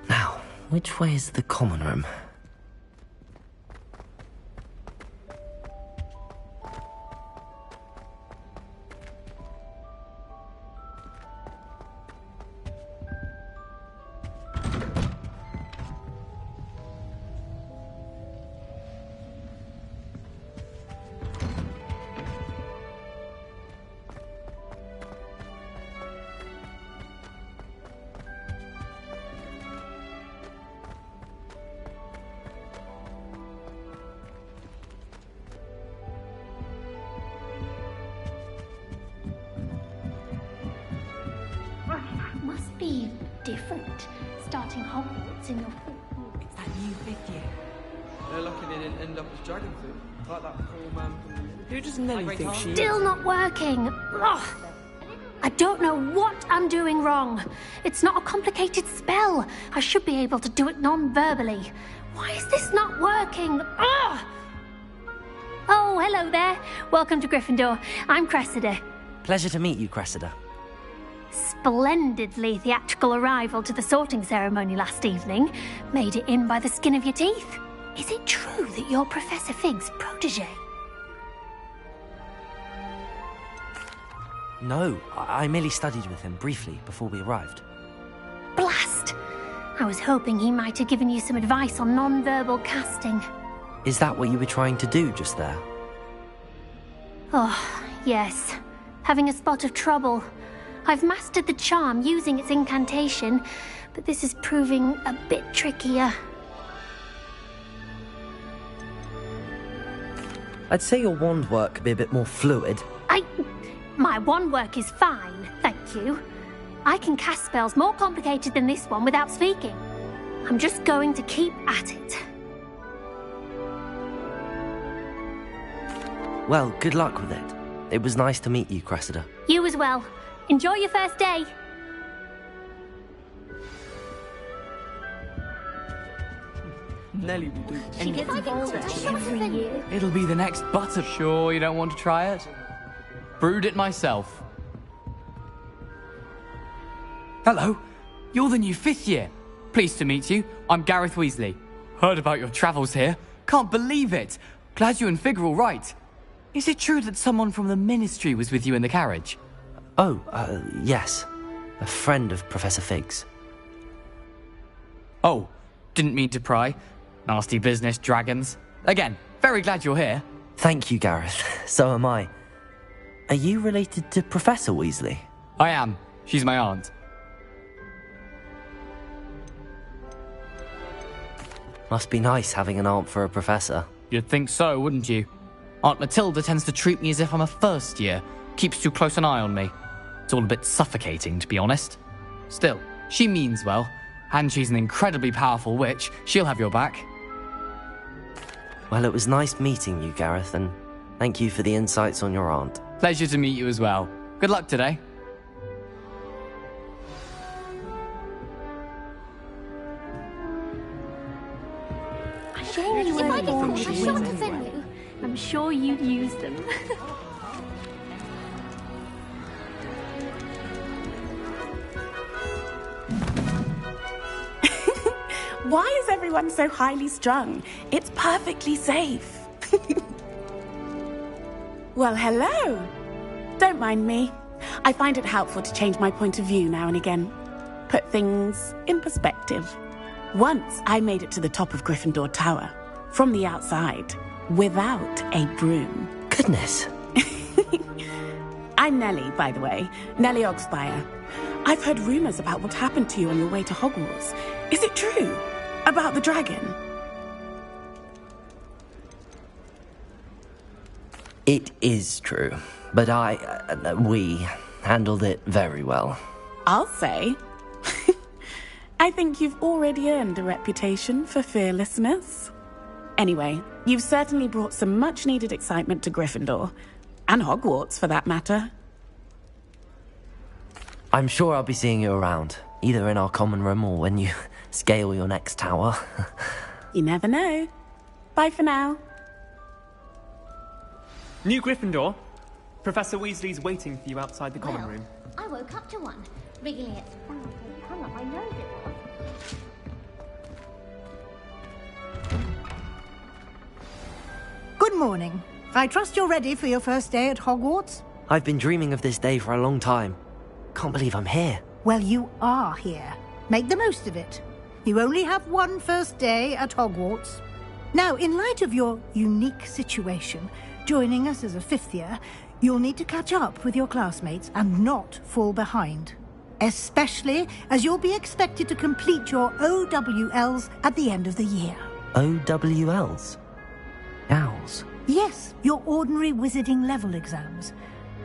Now, which way is the common room? Must be different, starting Hogwarts in your It's that new fifth year. They're lucky they didn't end up as dragon food, like that poor man from the... Who does Nelly think she is? Still not working. Ugh. I don't know what I'm doing wrong. It's not a complicated spell. I should be able to do it non-verbally. Why is this not working? Ugh. Oh, hello there. Welcome to Gryffindor. I'm Cressida. Pleasure to meet you, Cressida. Splendidly theatrical arrival to the sorting ceremony last evening. Made it in by the skin of your teeth. Is it true that you're Professor Fig's protege? No, I merely studied with him briefly before we arrived. Blast! I was hoping he might have given you some advice on non-verbal casting. Is that what you were trying to do just there? Oh, yes. Having a spot of trouble. I've mastered the charm using its incantation, but this is proving a bit trickier. I'd say your wand work could be a bit more fluid. My wand work is fine, thank you. I can cast spells more complicated than this one without speaking. I'm just going to keep at it. Well, good luck with it. It was nice to meet you, Cressida. You as well. Enjoy your first day. Nelly will do. She gets involved every year. It'll be the next butter. Sure you don't want to try it? Brewed it myself. Hello, you're the new fifth year. Pleased to meet you. I'm Gareth Weasley. Heard about your travels here. Can't believe it. Glad you and Fig are all right. Is it true that someone from the Ministry was with you in the carriage? Oh, yes. A friend of Professor Fig's. Oh, didn't mean to pry. Nasty business, dragons. Again, very glad you're here. Thank you, Gareth. So am I. Are you related to Professor Weasley? I am. She's my aunt. Must be nice having an aunt for a professor. You'd think so, wouldn't you? Aunt Matilda tends to treat me as if I'm a first year. Keeps too close an eye on me. It's all a bit suffocating, to be honest. Still, she means well. And she's an incredibly powerful witch. She'll have your back. Well, it was nice meeting you, Gareth, and thank you for the insights on your aunt. Pleasure to meet you as well. Good luck today. I'm sure you'd use them. Why is everyone so highly strung? It's perfectly safe. Well, hello. Don't mind me. I find it helpful to change my point of view now and again. Put things in perspective. Once I made it to the top of Gryffindor Tower, from the outside, without a broom. Goodness. I'm Nellie, by the way. Nellie Ogspire. I've heard rumors about what happened to you on your way to Hogwarts. Is it true? About the dragon? It is true, but we handled it very well. I'll say. I think you've already earned a reputation for fearlessness. Anyway, you've certainly brought some much-needed excitement to Gryffindor. And Hogwarts, for that matter. I'm sure I'll be seeing you around, either in our common room or when you scale your next tower. You never know. Bye for now. New Gryffindor. Professor Weasley's waiting for you outside the common room. I woke up to one, wriggling its fat tongue up my nose it was. Good morning. I trust you're ready for your first day at Hogwarts? I've been dreaming of this day for a long time. Can't believe I'm here. Well, you are here. Make the most of it. You only have one first day at Hogwarts. Now, in light of your unique situation, joining us as a fifth year, you'll need to catch up with your classmates and not fall behind. Especially as you'll be expected to complete your OWLs at the end of the year. OWLs? Owls? Yes, your ordinary wizarding level exams.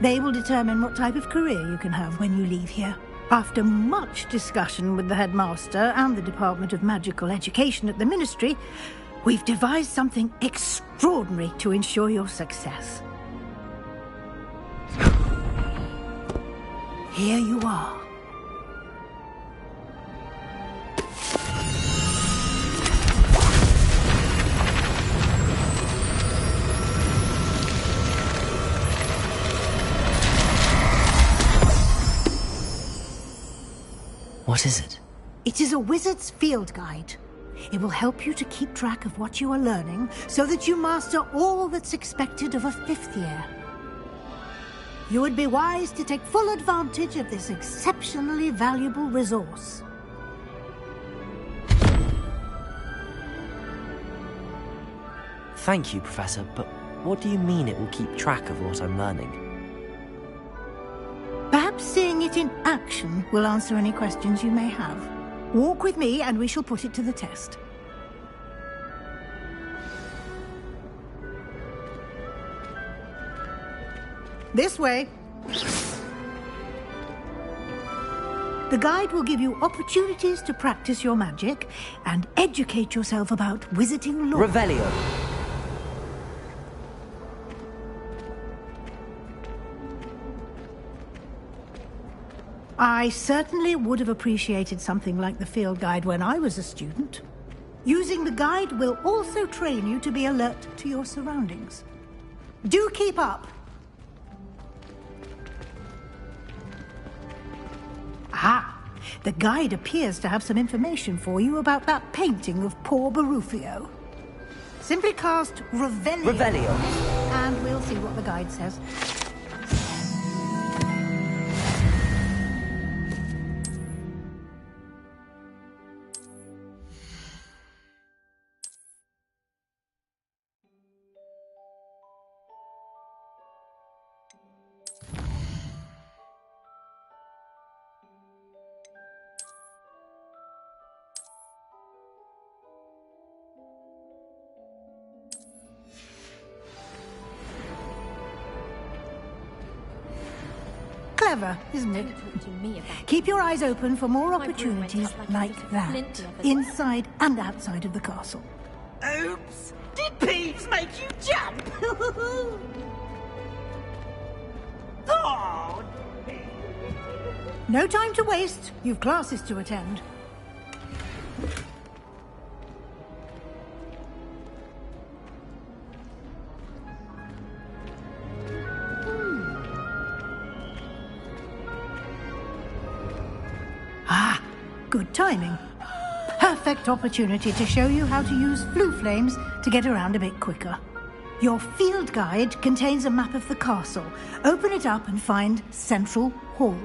They will determine what type of career you can have when you leave here. After much discussion with the headmaster and the Department of Magical Education at the Ministry, we've devised something extraordinary to ensure your success. Here you are. What is it? It is a wizard's field guide. It will help you to keep track of what you are learning so that you master all that's expected of a fifth year. You would be wise to take full advantage of this exceptionally valuable resource. Thank you, Professor, but what do you mean it will keep track of what I'm learning? Perhaps seeing it in action will answer any questions you may have. Walk with me and we shall put it to the test. This way. The guide will give you opportunities to practice your magic and educate yourself about wizarding lore. Revelio. I certainly would have appreciated something like the field guide when I was a student. Using the guide will also train you to be alert to your surroundings. Do keep up! Ah, the guide appears to have some information for you about that painting of poor Barufio. Simply cast Revelio. Revelio. And we'll see what the guide says. Clever, isn't it? Keep your eyes open for more opportunities like that, inside and outside of the castle. Oops! Did Peeves make you jump? Oh! No time to waste. You've classes to attend. Ah, good timing. Perfect opportunity to show you how to use flue flames to get around a bit quicker. Your field guide contains a map of the castle. Open it up and find Central Hall.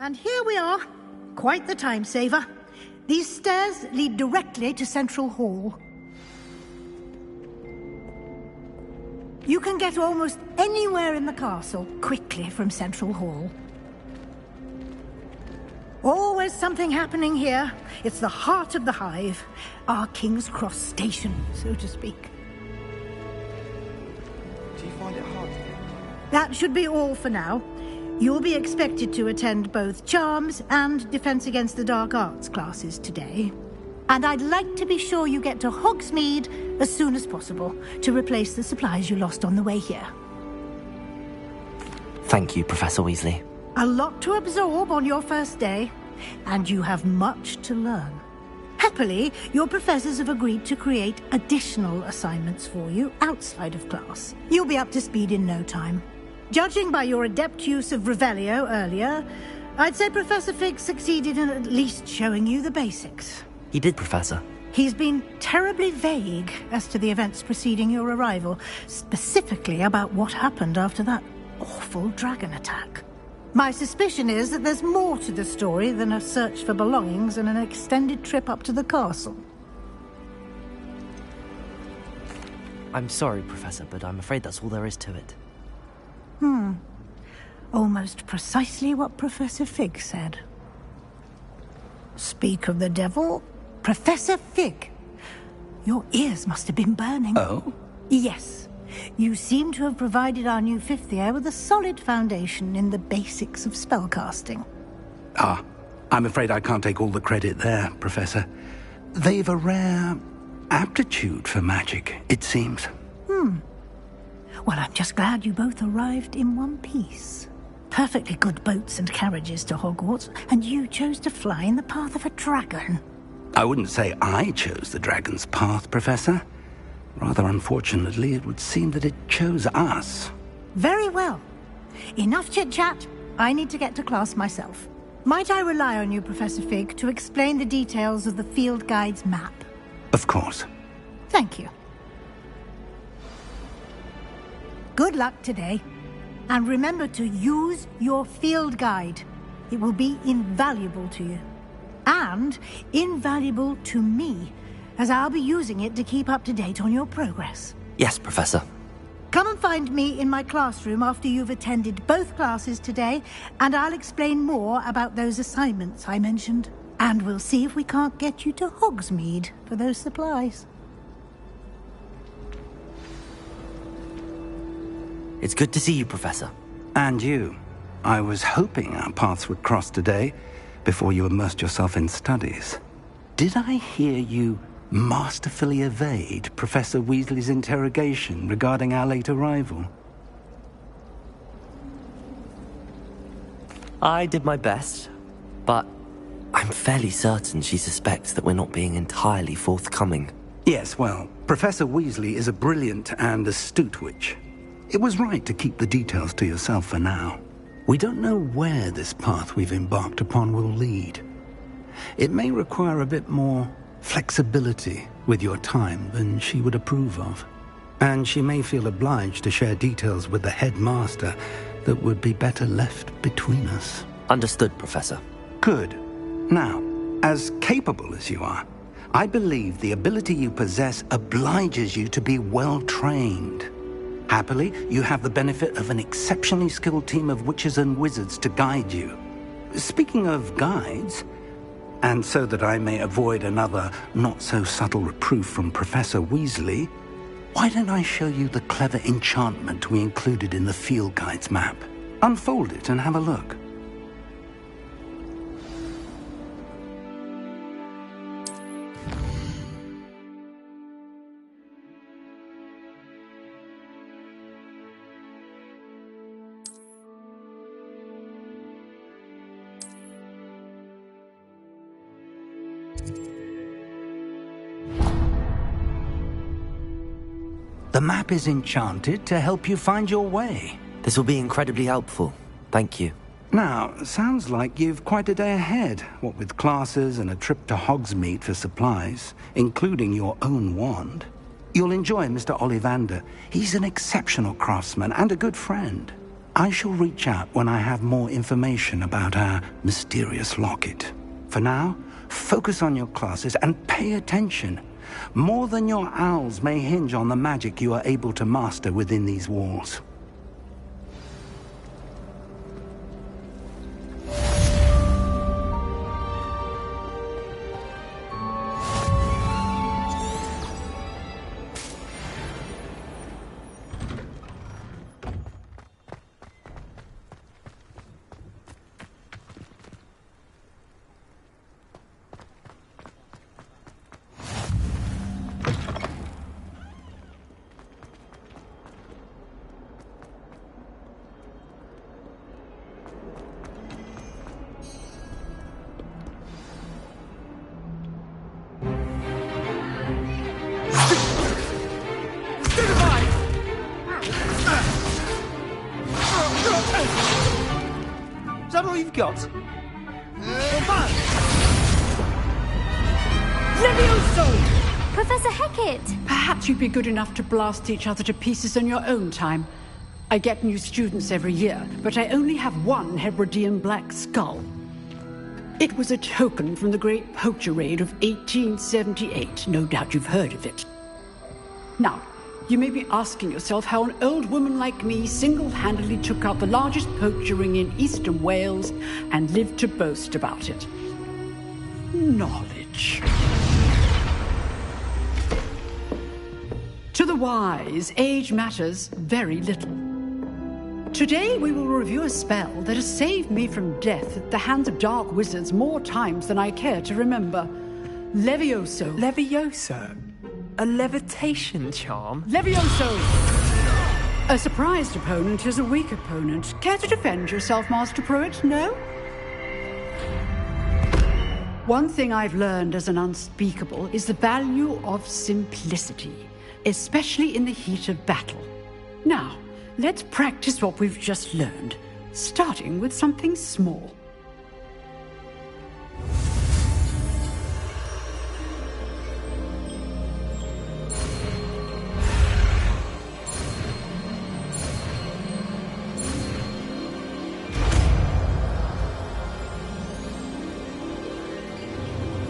And here we are. Quite the time saver. These stairs lead directly to Central Hall. You can get almost anywhere in the castle quickly from Central Hall. Always something happening here. It's the heart of the hive. Our King's Cross station, so to speak. Do you find it hard to get? That should be all for now. You'll be expected to attend both Charms and Defense Against the Dark Arts classes today. And I'd like to be sure you get to Hogsmeade as soon as possible to replace the supplies you lost on the way here. Thank you, Professor Weasley. A lot to absorb on your first day, and you have much to learn. Happily, your professors have agreed to create additional assignments for you outside of class. You'll be up to speed in no time. Judging by your adept use of Revelio earlier, I'd say Professor Fig succeeded in at least showing you the basics. He did, Professor. He's been terribly vague as to the events preceding your arrival, specifically about what happened after that awful dragon attack. My suspicion is that there's more to the story than a search for belongings and an extended trip up to the castle. I'm sorry, Professor, but I'm afraid that's all there is to it. Almost precisely what Professor Fig said. Speak of the devil, Professor Fig. Your ears must have been burning. Oh? Yes. You seem to have provided our new fifth year with a solid foundation in the basics of spellcasting. Ah, I'm afraid I can't take all the credit there, Professor. They've a rare aptitude for magic, it seems. Well, I'm just glad you both arrived in one piece. Perfectly good boats and carriages to Hogwarts, and you chose to fly in the path of a dragon. I wouldn't say I chose the dragon's path, Professor. Rather unfortunately, it would seem that it chose us. Very well. Enough chit-chat. I need to get to class myself. Might I rely on you, Professor Fig, to explain the details of the field guide's map? Of course. Thank you. Good luck today. And remember to use your field guide. It will be invaluable to you. And invaluable to me, as I'll be using it to keep up to date on your progress. Yes, Professor. Come and find me in my classroom after you've attended both classes today, and I'll explain more about those assignments I mentioned. And we'll see if we can't get you to Hogsmeade for those supplies. It's good to see you, Professor. And you. I was hoping our paths would cross today, before you immersed yourself in studies. Did I hear you masterfully evade Professor Weasley's interrogation regarding our late arrival? I did my best, but I'm fairly certain she suspects that we're not being entirely forthcoming. Yes, well, Professor Weasley is a brilliant and astute witch. It was right to keep the details to yourself for now. We don't know where this path we've embarked upon will lead. It may require a bit more flexibility with your time than she would approve of. And she may feel obliged to share details with the headmaster that would be better left between us. Understood, Professor. Good. Now, as capable as you are, I believe the ability you possess obliges you to be well-trained. Happily, you have the benefit of an exceptionally skilled team of witches and wizards to guide you. Speaking of guides, and so that I may avoid another not-so-subtle reproof from Professor Weasley, why don't I show you the clever enchantment we included in the field guide's map? Unfold it and have a look. The map is enchanted to help you find your way. This will be incredibly helpful. Thank you. Now, sounds like you've quite a day ahead, what with classes and a trip to Hogsmeade for supplies, including your own wand. You'll enjoy Mr. Ollivander. He's an exceptional craftsman and a good friend. I shall reach out when I have more information about our mysterious locket. For now, focus on your classes and pay attention. More than your owls may hinge on the magic you are able to master within these walls. Is that all you've got? Levioso! Professor Hecat! Perhaps you'd be good enough to blast each other to pieces in your own time. I get new students every year, but I only have one Hebridean black skull. It was a token from the Great Poacher Raid of 1878. No doubt you've heard of it. Now, you may be asking yourself how an old woman like me single-handedly took out the largest poacher ring in eastern Wales and lived to boast about it. Knowledge. To the wise, age matters very little. Today we will review a spell that has saved me from death at the hands of dark wizards more times than I care to remember. Levioso. Levioso? A levitation charm? Levioso! A surprised opponent is a weak opponent. Care to defend yourself, Master Pruitt? No? One thing I've learned as an unspeakable is the value of simplicity, especially in the heat of battle. Now, let's practice what we've just learned, starting with something small.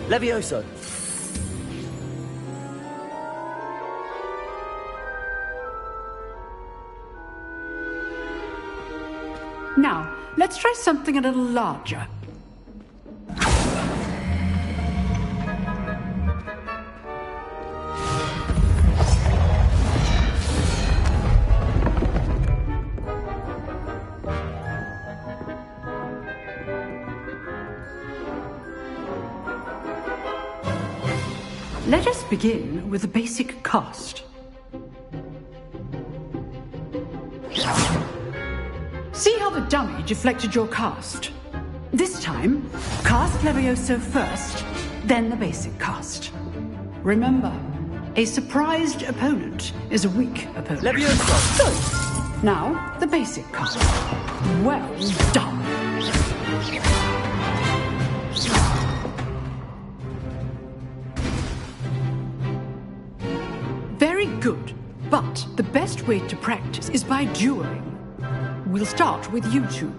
Levioso! Now, let's try something a little larger. Let us begin with the basic cast. See how the dummy deflected your cast? This time, cast Levioso first, then the basic cast. Remember, a surprised opponent is a weak opponent. Levioso! Good. Now, the basic cast. Well done. Very good, but the best way to practice is by dueling. We'll start with you two.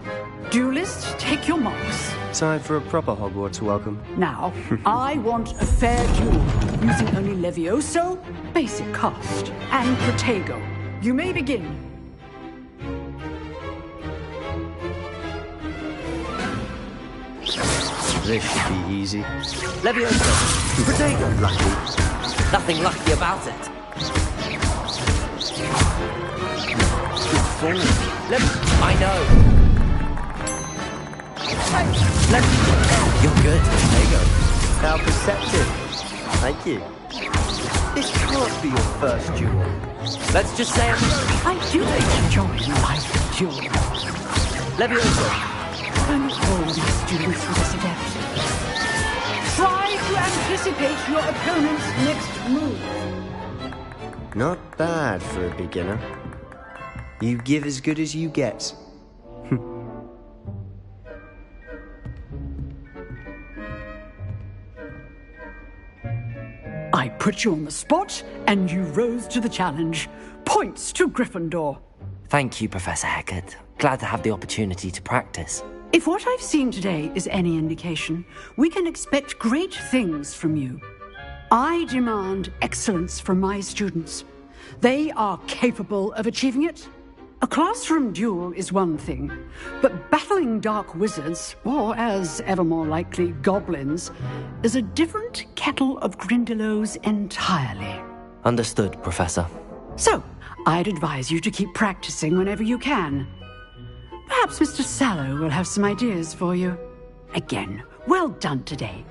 Duelists, take your marks. Time for a proper Hogwarts welcome. Now, I want a fair duel, using only Levioso, basic cast, and Protego. You may begin. This should be easy. Levioso! Protego! Lucky. Nothing lucky about it. Good form. I know. You're good. There you go. How perceptive. Thank you. This can't be your first duel. Let's just say I do enjoy life duel. Levioso! I'm all these students with this adept. Try to anticipate your opponent's next move. Not bad for a beginner. You give as good as you get. I put you on the spot, and you rose to the challenge. Points to Gryffindor. Thank you, Professor Hecat. Glad to have the opportunity to practice. If what I've seen today is any indication, we can expect great things from you. I demand excellence from my students. They are capable of achieving it. A classroom duel is one thing, but battling dark wizards, or as ever more likely, goblins, is a different kettle of Grindylows entirely. Understood, Professor. So, I'd advise you to keep practicing whenever you can. Perhaps Mr. Sallow will have some ideas for you. Again, well done today.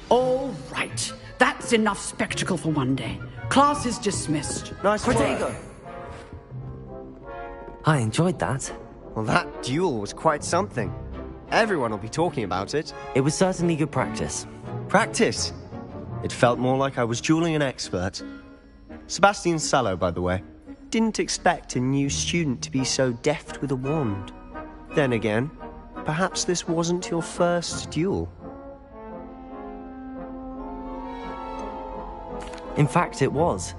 All right. That's enough spectacle for one day. Class is dismissed. Nice Protego! I enjoyed that. Well, that duel was quite something. Everyone will be talking about it. It was certainly good practice. Practice? It felt more like I was dueling an expert. Sebastian Sallow, by the way. Didn't expect a new student to be so deft with a wand. Then again, perhaps this wasn't your first duel. In fact, it was.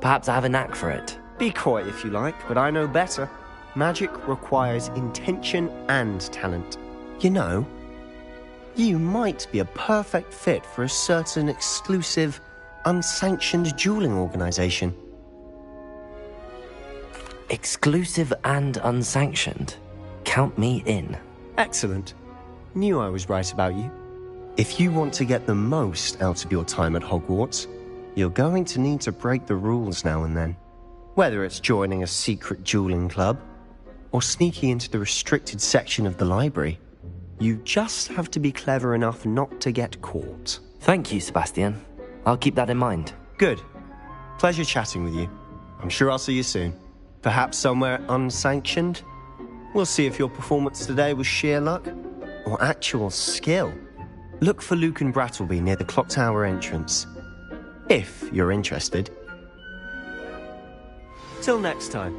Perhaps I have a knack for it. Be coy if you like, but I know better. Magic requires intention and talent. You know, you might be a perfect fit for a certain exclusive, unsanctioned dueling organization. Exclusive and unsanctioned? Count me in. Excellent. Knew I was right about you. If you want to get the most out of your time at Hogwarts, you're going to need to break the rules now and then. Whether it's joining a secret dueling club, or sneaking into the restricted section of the library, you just have to be clever enough not to get caught. Thank you, Sebastian. I'll keep that in mind. Good. Pleasure chatting with you. I'm sure I'll see you soon. Perhaps somewhere unsanctioned? We'll see if your performance today was sheer luck, or actual skill. Look for Luke and Brattleby near the clock tower entrance. If you're interested. Till next time.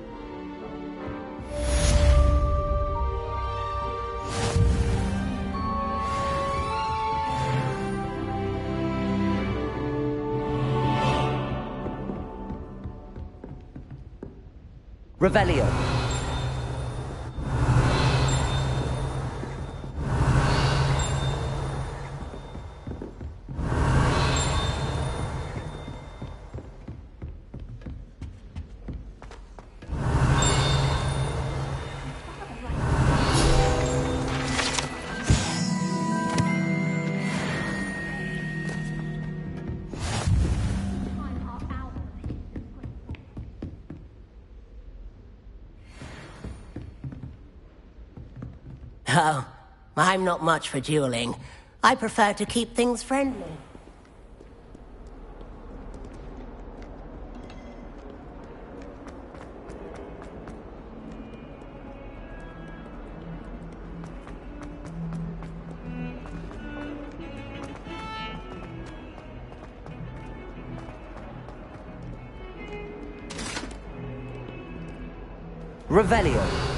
Revelio. Oh, I'm not much for dueling. I prefer to keep things friendly. Revelio.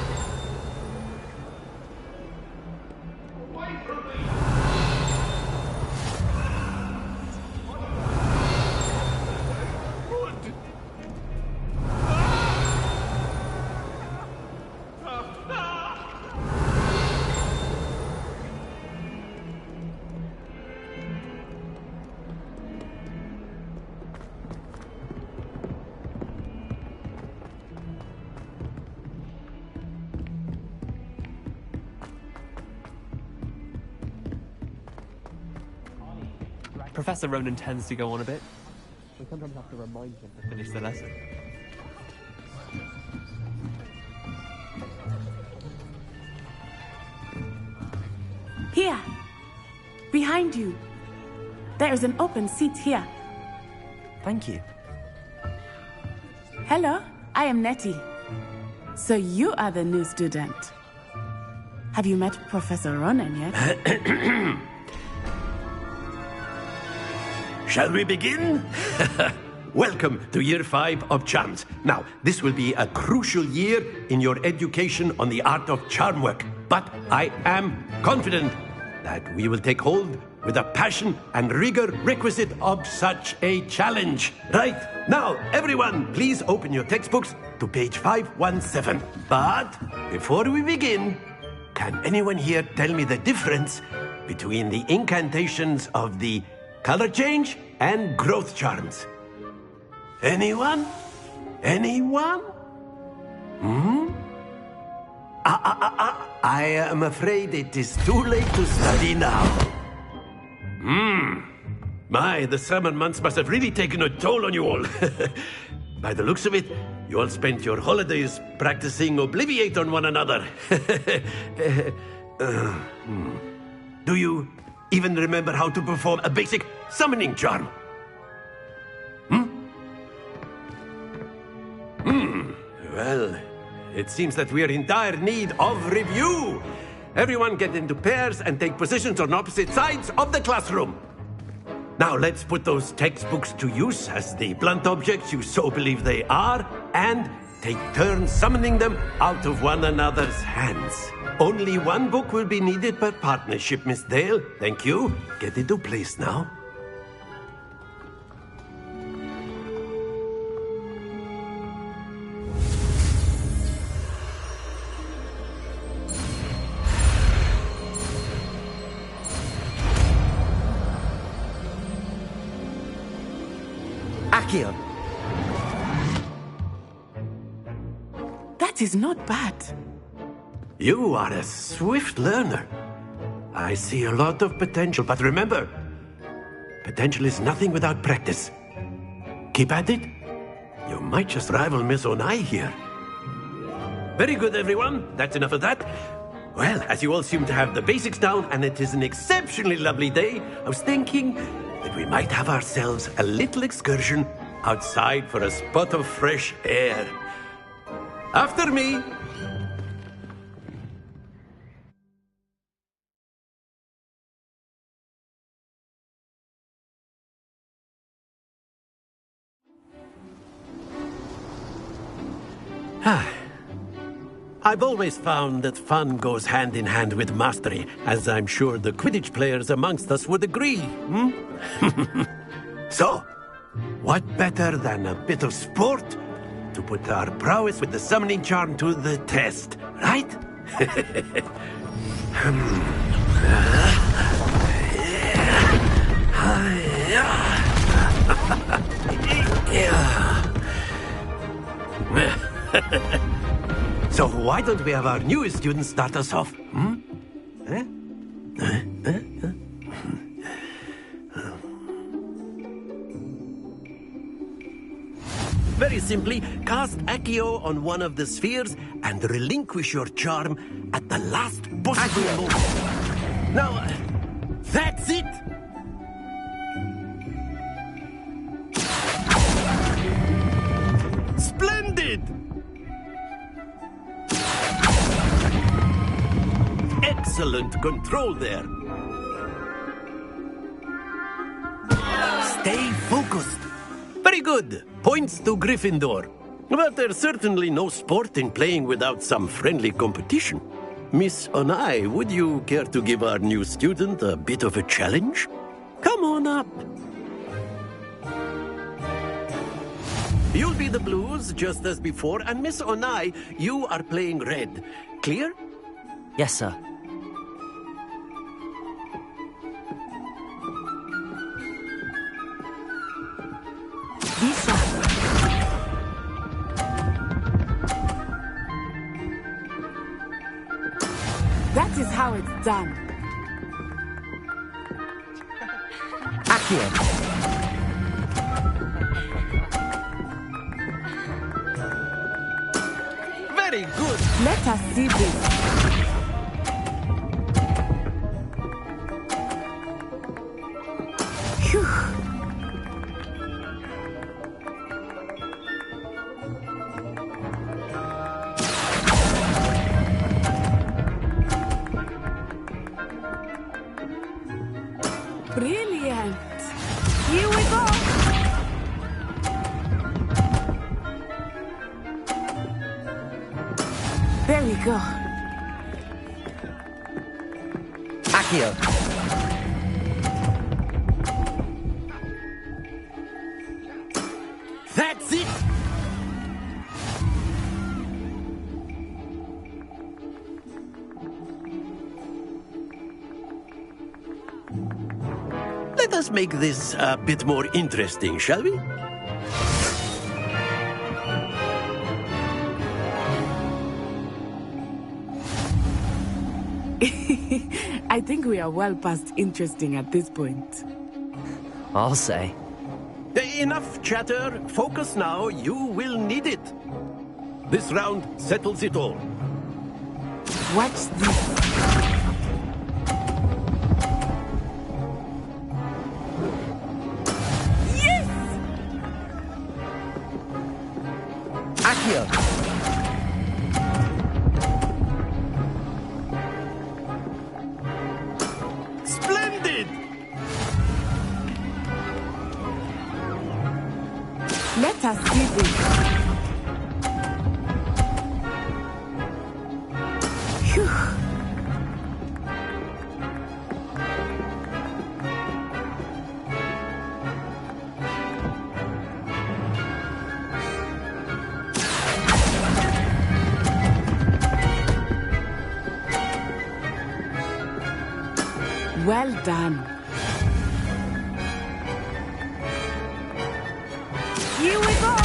Professor Ronan tends to go on a bit. We sometimes have to remind him to finish the lesson. Here. Behind you. There is an open seat here. Thank you. Hello, I am Nettie. So you are the new student. Have you met Professor Ronan yet? Shall we begin? Welcome to Year 5 of Charms. Now, this will be a crucial year in your education on the art of charm work. But I am confident that we will take hold with the passion and rigor requisite of such a challenge. Right, now, everyone, please open your textbooks to page 517. But before we begin, can anyone here tell me the difference between the incantations of the color change and growth charms. Anyone? Anyone? I am afraid it is too late to study now. My, the summer months must have really taken a toll on you all. By the looks of it, you all spent your holidays practicing Obliviate on one another. Do you even remember how to perform a basic summoning charm? Well, it seems that we are in dire need of review. Everyone get into pairs and take positions on opposite sides of the classroom. Now let's put those textbooks to use as the blunt objects you so believe they are, and take turns summoning them out of one another's hands. Only one book will be needed per partnership, Miss Dale. Thank you. Get into place now. Accio. That is not bad. You are a swift learner. I see a lot of potential, but remember, potential is nothing without practice. Keep at it. You might just rival Miss Onai here. Very good, everyone. That's enough of that. Well, as you all seem to have the basics down, and it is an exceptionally lovely day, I was thinking that we might have ourselves a little excursion outside for a spot of fresh air. After me. I've always found that fun goes hand in hand with mastery, as I'm sure the Quidditch players amongst us would agree. So, what better than a bit of sport to put our prowess with the summoning charm to the test, right? So why don't we have our newest student start us off? Very simply, cast Accio on one of the spheres and relinquish your charm at the last possible moment. Now, that's it! Splendid! Excellent control there. Stay focused. Very good. Points to Gryffindor. But there's certainly no sport in playing without some friendly competition. Miss Onai, would you care to give our new student a bit of a challenge? Come on up. You'll be the blues, just as before, and Miss Onai, you are playing red. Clear? Yes, sir. Lisa. That is how it's done. Accio. Very good. Let us see this. Phew. Brilliant. Here we go. There we go. Accio. That's it! us make this a bit more interesting, shall we? I think we are well past interesting at this point. I'll say. Enough chatter. Focus now. You will need it. This round settles it all. Watch this. Yes! Accio! Splendid! Let us see this. Phew. Well done. Here we go.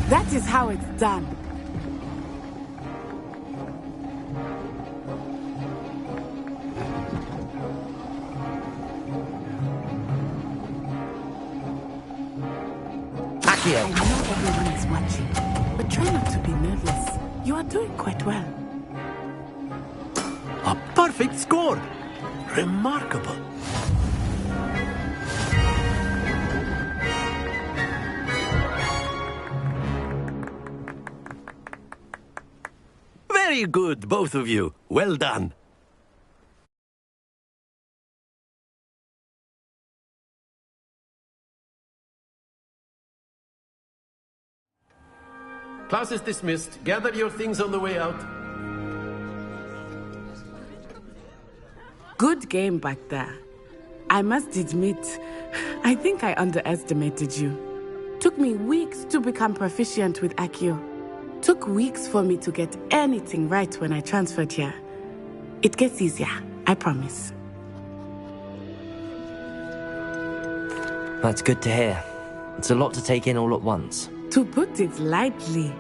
That is how it's done. Accio! I know everyone is watching, but try not to be nervous. You are doing quite well. A perfect score! Remarkable. Very good, both of you. Well done. Class is dismissed. Gather your things on the way out. Good game back there. I must admit, I think I underestimated you. Took me weeks to become proficient with Accio. Took weeks for me to get anything right when I transferred here. It gets easier, I promise. That's good to hear. It's a lot to take in all at once. To put it lightly,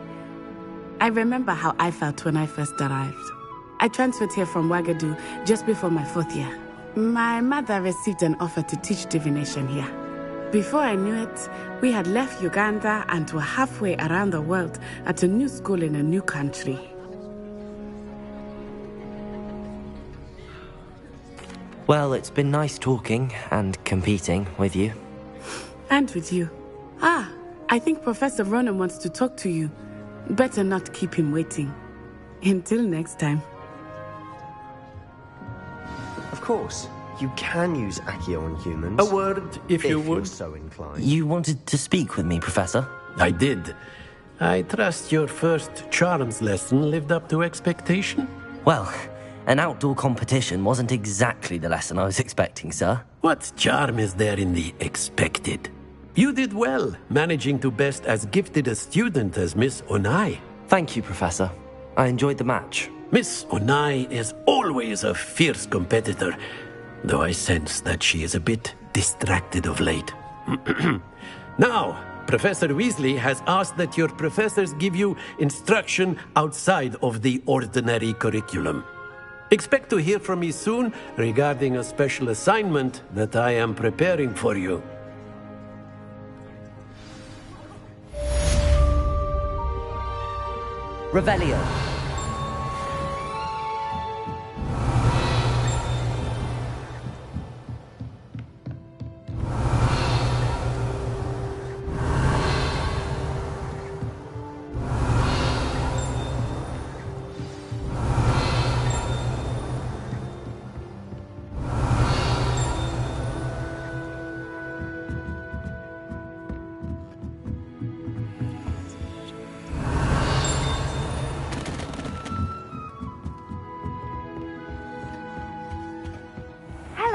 I remember how I felt when I first arrived. I transferred here from Wagadu just before my 4th year. My mother received an offer to teach divination here. Before I knew it, we had left Uganda and were halfway around the world at a new school in a new country. Well, it's been nice talking and competing with you. And with you. Ah, I think Professor Ronan wants to talk to you. Better not keep him waiting. Until next time. Of course, you can use Accio on humans. A word, if you would. You're so inclined. You wanted to speak with me, Professor? I did. I trust your first charms lesson lived up to expectation? Well, an outdoor competition wasn't exactly the lesson I was expecting, sir. What charm is there in the expected? You did well, managing to best as gifted a student as Miss Onai. Thank you, Professor. I enjoyed the match. Miss Onai is always a fierce competitor, though I sense that she is a bit distracted of late. Now, Professor Weasley has asked that your professors give you instruction outside of the ordinary curriculum. Expect to hear from me soon regarding a special assignment that I am preparing for you. Revelio.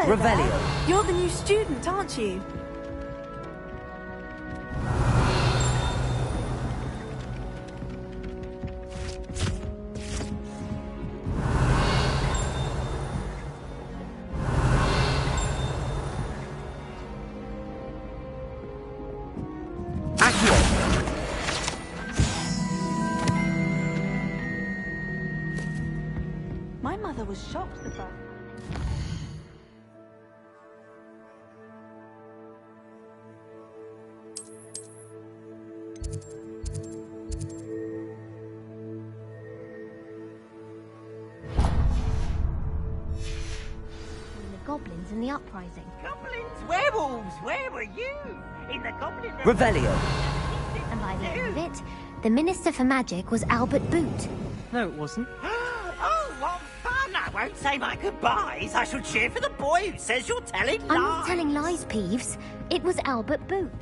Revelio. You're the new student, aren't you? mother was shocked the first. Goblins in the uprising. Goblins, werewolves, where were you? In the goblin... Revelio. And by the end of it, the Minister for Magic was Albert Boot. No, it wasn't. Oh, what fun! I won't say my goodbyes. I shall cheer for the boy who says you're telling lies. I'm not telling lies, Peeves. It was Albert Boot.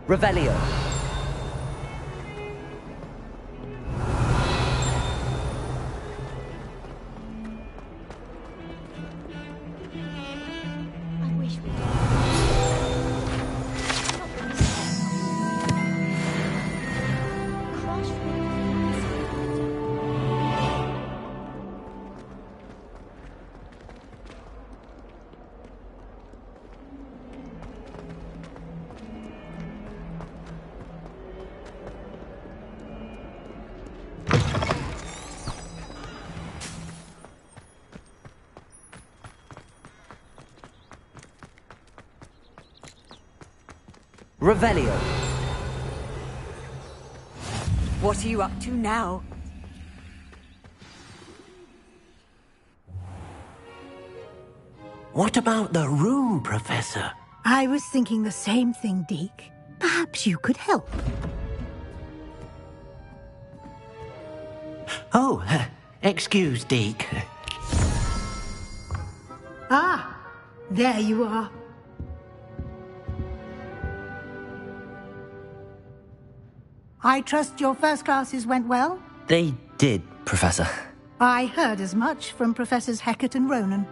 Revelio. I wish we Revelio. What are you up to now? What about the room, Professor? I was thinking the same thing, Deke. Perhaps you could help. Oh, excuse, Deke. Ah, there you are. I trust your first classes went well? They did, Professor. I heard as much from Professors Hecat and Ronan.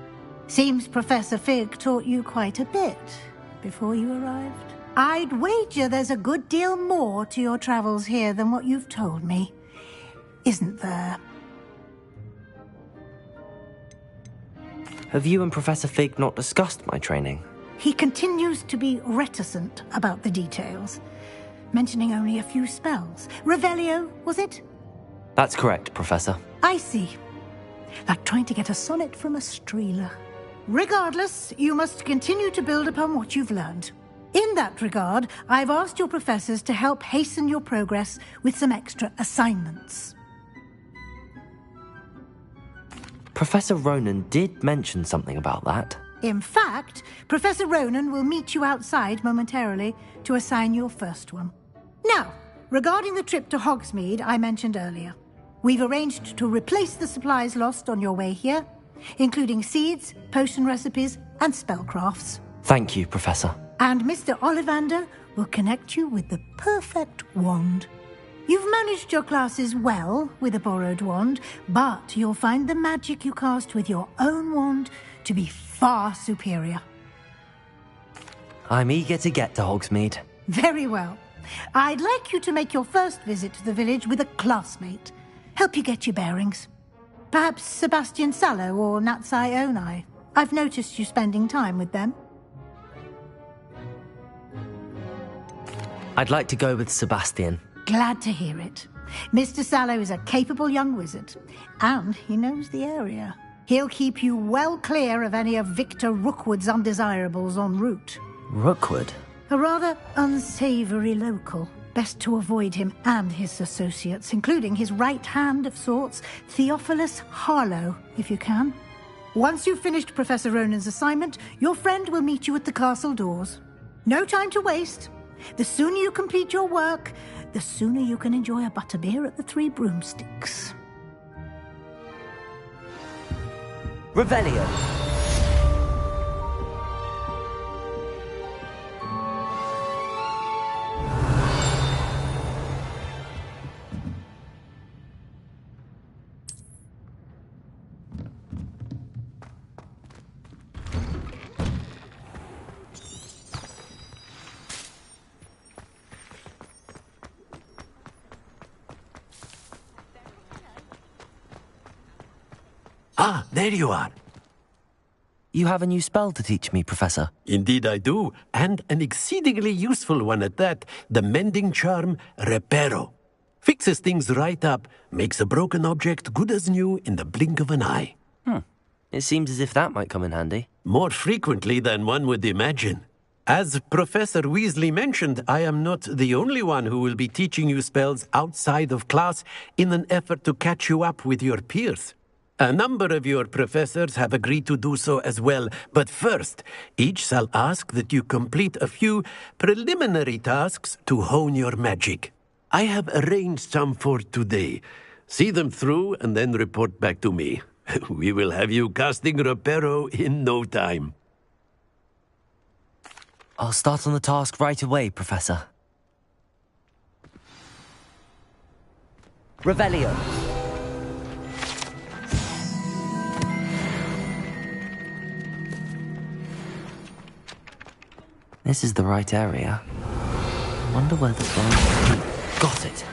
Seems Professor Fig taught you quite a bit before you arrived. I'd wager there's a good deal more to your travels here than what you've told me. Isn't there? Have you and Professor Fig not discussed my training? He continues to be reticent about the details, mentioning only a few spells. Revelio, was it? That's correct, Professor. I see. Like trying to get a sonnet from a streeler. Regardless, you must continue to build upon what you've learned. In that regard, I've asked your professors to help hasten your progress with some extra assignments. Professor Ronan did mention something about that. In fact, Professor Ronan will meet you outside momentarily to assign your first one. Now, regarding the trip to Hogsmeade I mentioned earlier, we've arranged to replace the supplies lost on your way here, including seeds, potion recipes, and spellcrafts. Thank you, Professor. And Mr. Ollivander will connect you with the perfect wand. You've managed your classes well with a borrowed wand, but you'll find the magic you cast with your own wand to be far superior. I'm eager to get to Hogsmeade. Very well. I'd like you to make your first visit to the village with a classmate. Help you get your bearings. Perhaps Sebastian Sallow or Natsai Onai. I've noticed you spending time with them. I'd like to go with Sebastian. Glad to hear it. Mr. Sallow is a capable young wizard, and he knows the area. He'll keep you well clear of any of Victor Rookwood's undesirables en route. Rookwood? A rather unsavory local. Best to avoid him and his associates, including his right hand of sorts, Theophilus Harlow, if you can. Once you've finished Professor Ronan's assignment, your friend will meet you at the castle doors. No time to waste. The sooner you complete your work, the sooner you can enjoy a butterbeer at the Three Broomsticks. Revelio. Ah, there you are. You have a new spell to teach me, Professor? Indeed I do, and an exceedingly useful one at that. The mending charm, Reparo. Fixes things right up, makes a broken object good as new in the blink of an eye. It seems as if that might come in handy. More frequently than one would imagine. As Professor Weasley mentioned, I am not the only one who will be teaching you spells outside of class in an effort to catch you up with your peers. A number of your professors have agreed to do so as well, but first, each shall ask that you complete a few preliminary tasks to hone your magic. I have arranged some for today. See them through and then report back to me. We will have you casting Reparo in no time. I'll start on the task right away, Professor. Revelio. This is the right area. I wonder where the blind... Got it.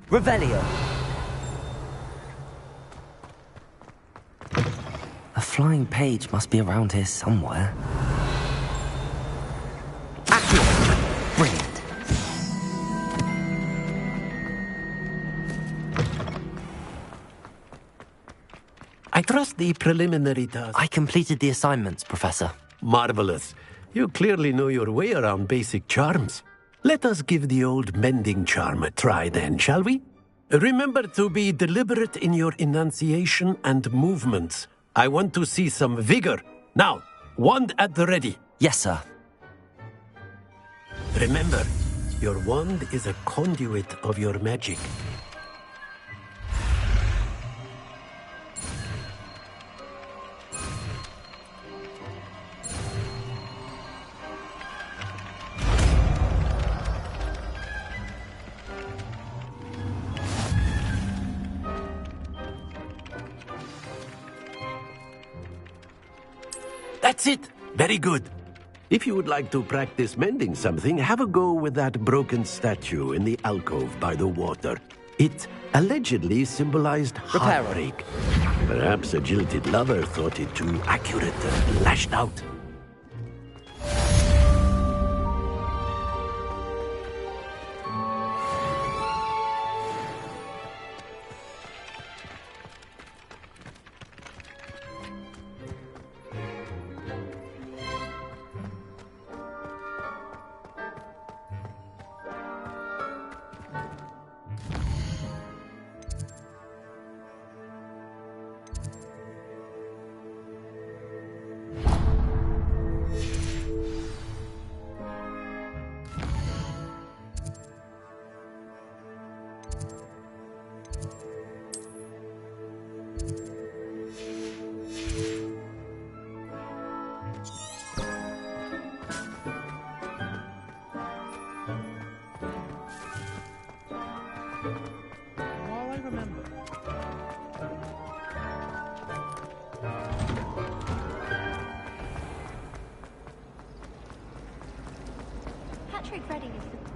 Revelio. A flying page must be around here somewhere. Accio. Brilliant. I trust the preliminary task. I completed the assignments, Professor. Marvelous. You clearly know your way around basic charms. Let us give the old mending charm a try then, shall we? Remember to be deliberate in your enunciation and movements. I want to see some vigor. Now, wand at the ready. Yes, sir. Remember, your wand is a conduit of your magic. That's it. Very good. If you would like to practice mending something, have a go with that broken statue in the alcove by the water. It allegedly symbolized heartbreak. Perhaps a jilted lover thought it too accurate and lashed out.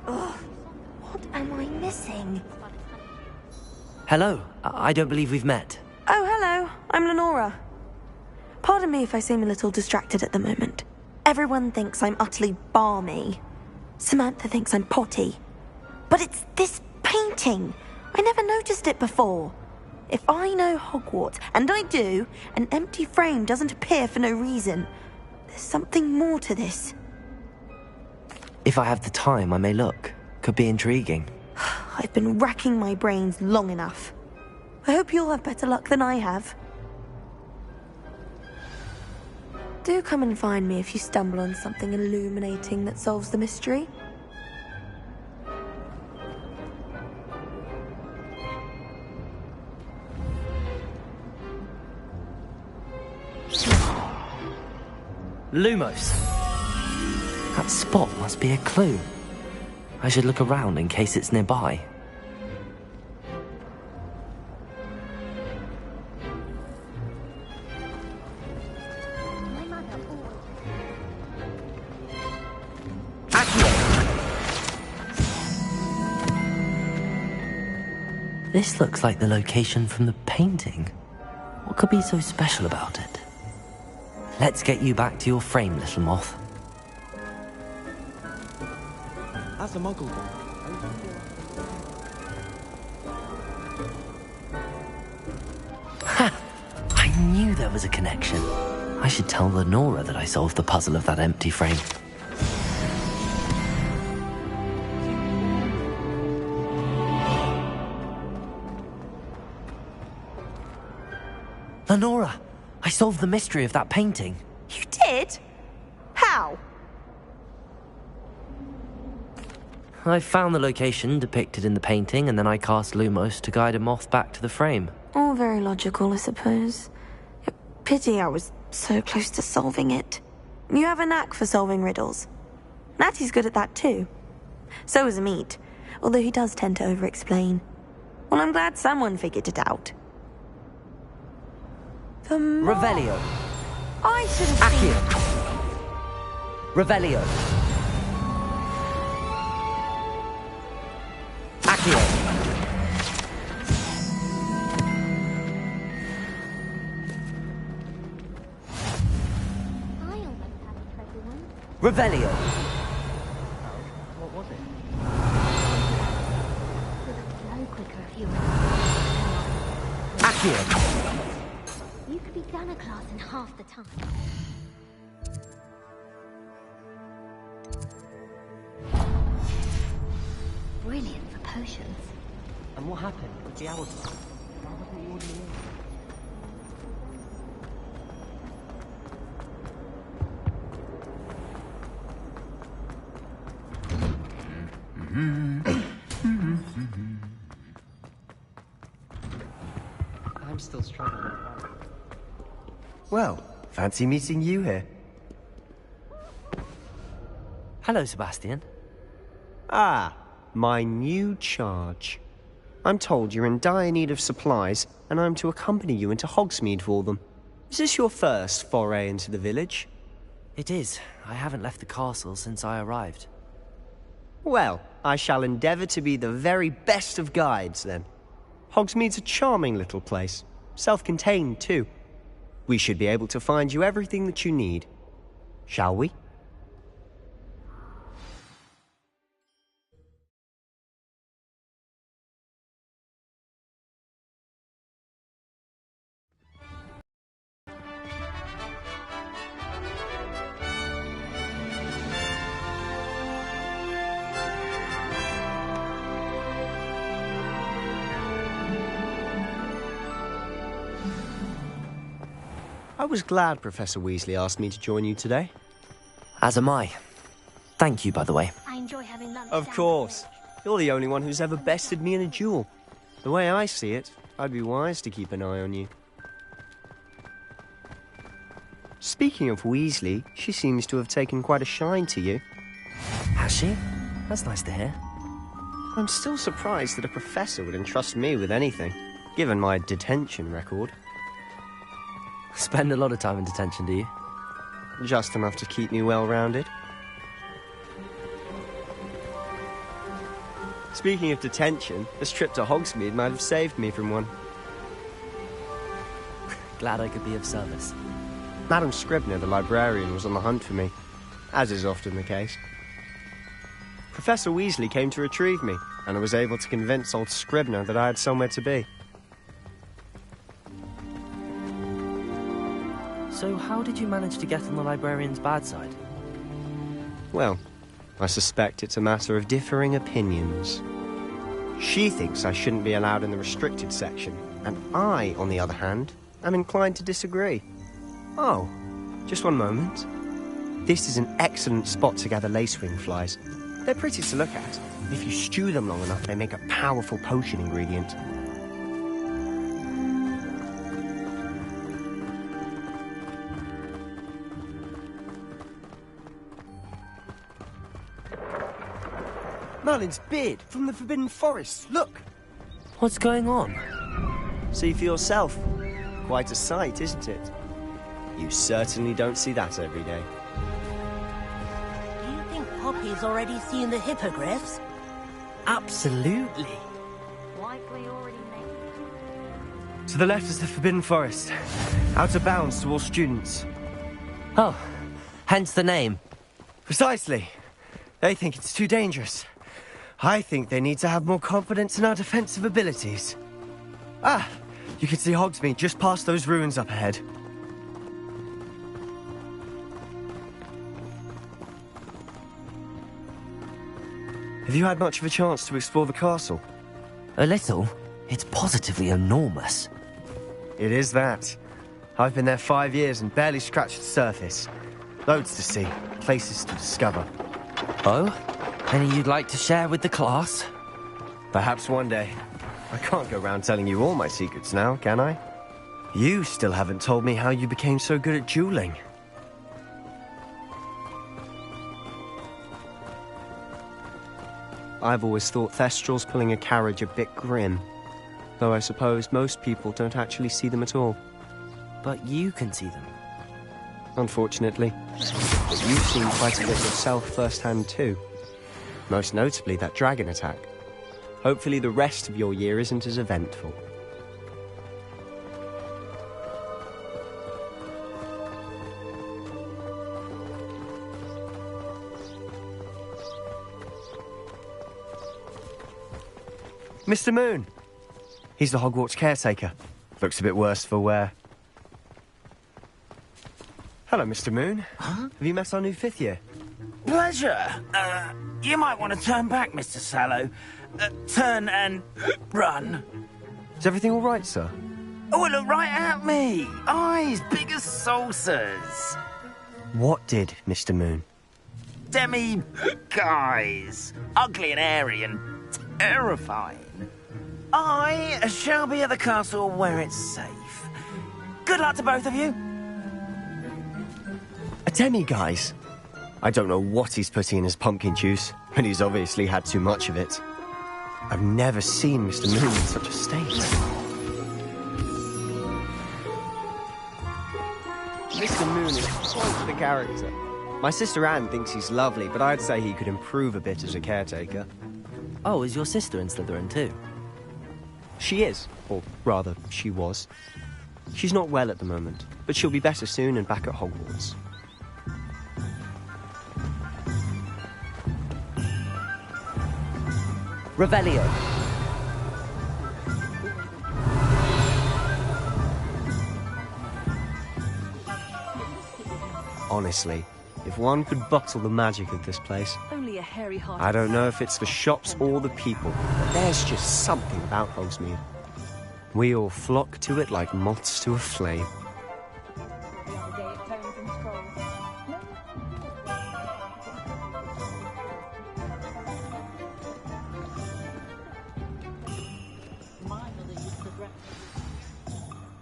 Ugh, what am I missing? Hello. I don't believe we've met. Oh, hello. I'm Lenora. Pardon me if I seem a little distracted at the moment. Everyone thinks I'm utterly balmy. Samantha thinks I'm potty. But it's this painting. I never noticed it before. If I know Hogwarts, and I do, an empty frame doesn't appear for no reason. There's something more to this. If I have the time, I may look. Could be intriguing. I've been racking my brains long enough. I hope you'll have better luck than I have. Do come and find me if you stumble on something illuminating that solves the mystery. Lumos. That spot must be a clue. I should look around in case it's nearby. This looks like the location from the painting. What could be so special about it? Let's get you back to your frame, little moth. That's a muggle one. Ha! I knew there was a connection. I should tell Lenora that I solved the puzzle of that empty frame. Lenora, I solved the mystery of that painting. You did? How? I found the location depicted in the painting, and then I cast Lumos to guide a moth back to the frame. All very logical, I suppose. Pity I was so close to solving it. You have a knack for solving riddles. Natty's good at that too. So is Amit, although he does tend to over-explain. Well, I'm glad someone figured it out. The moth. Revelio. I should have seen... Revelio. Accio. Revelio. What was it? Accio. You could be done a class in half the time. Brilliant for potions. And what happened with the hourglass? Why wasn't he ordering it? I'm still struggling. Well, fancy meeting you here. Hello, Sebastian. Ah, my new charge. I'm told you're in dire need of supplies, and I'm to accompany you into Hogsmeade for them. Is this your first foray into the village? It is. I haven't left the castle since I arrived. Well, I shall endeavour to be the very best of guides, then. Hogsmeade's a charming little place. Self-contained, too. We should be able to find you everything that you need. Shall we? I was glad Professor Weasley asked me to join you today. As am I. Thank you, by the way. I enjoy having lunch. Of course. You're the only one who's ever bested me in a duel. The way I see it, I'd be wise to keep an eye on you. Speaking of Weasley, she seems to have taken quite a shine to you. Has she? That's nice to hear. I'm still surprised that a professor would entrust me with anything, given my detention record. Spend a lot of time in detention, do you? Just enough to keep me well-rounded. Speaking of detention, this trip to Hogsmeade might have saved me from one. Glad I could be of service. Madam Scribner, the librarian, was on the hunt for me, as is often the case. Professor Weasley came to retrieve me, and I was able to convince old Scribner that I had somewhere to be. So how did you manage to get on the librarian's bad side? Well, I suspect it's a matter of differing opinions. She thinks I shouldn't be allowed in the restricted section, and I, on the other hand, am inclined to disagree. Oh, just one moment. This is an excellent spot to gather lacewing flies. They're pretty to look at. If you stew them long enough, they make a powerful potion ingredient. Merlin's beard from the Forbidden Forest. Look! What's going on? See for yourself. Quite a sight, isn't it? You certainly don't see that every day. Do you think Poppy's already seen the hippogriffs? Absolutely. Like we already know. To the left is the Forbidden Forest. Out of bounds to all students. Oh, hence the name. Precisely. They think it's too dangerous. I think they need to have more confidence in our defensive abilities. Ah, you can see Hogsmeade just past those ruins up ahead. Have you had much of a chance to explore the castle? A little. It's positively enormous. It is that. I've been there 5 years and barely scratched the surface. Loads to see, places to discover. Oh? Any you'd like to share with the class? Perhaps one day. I can't go around telling you all my secrets now, can I? You still haven't told me how you became so good at dueling. I've always thought Thestrals pulling a carriage a bit grim. Though I suppose most people don't actually see them at all. But you can see them. Unfortunately. But you've seen quite a bit yourself firsthand too. Most notably that dragon attack. Hopefully the rest of your year isn't as eventful. Mr. Moon! He's the Hogwarts caretaker. Looks a bit worse for wear. Hello, Mr. Moon. Huh? Have you met our new 5th year? Pleasure. You might want to turn back, Mr. Sallow. Turn and run. Is everything all right, sir? Oh, look right at me. Eyes big as saucers. What did, Mr. Moon? Guys. Ugly and airy and terrifying. I shall be at the castle where it's safe. Good luck to both of you. A demi-guise? I don't know what he's putting in his pumpkin juice, but he's obviously had too much of it. I've never seen Mr. Moon in such a state. Mr. Moon is quite the character. My sister Anne thinks he's lovely, but I'd say he could improve a bit as a caretaker. Oh, is your sister in Slytherin too? She is, or rather, she was. She's not well at the moment, but she'll be better soon and back at Hogwarts. Revelio. Honestly, if one could bottle the magic of this place... Only a hairy heart. I don't know if it's the shops or the people, but there's just something about Hogsmeade. We all flock to it like moths to a flame.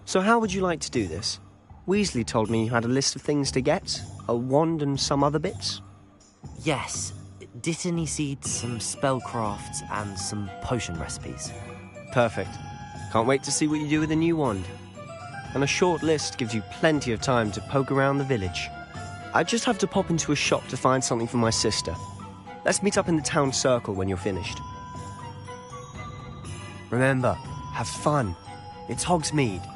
So how would you like to do this? Weasley told me you had a list of things to get, a wand and some other bits. Yes. Dittany seeds, some spellcrafts, and some potion recipes. Perfect. Can't wait to see what you do with the new wand. And a short list gives you plenty of time to poke around the village. I just have to pop into a shop to find something for my sister. Let's meet up in the town circle when you're finished. Remember, have fun. It's Hogsmeade.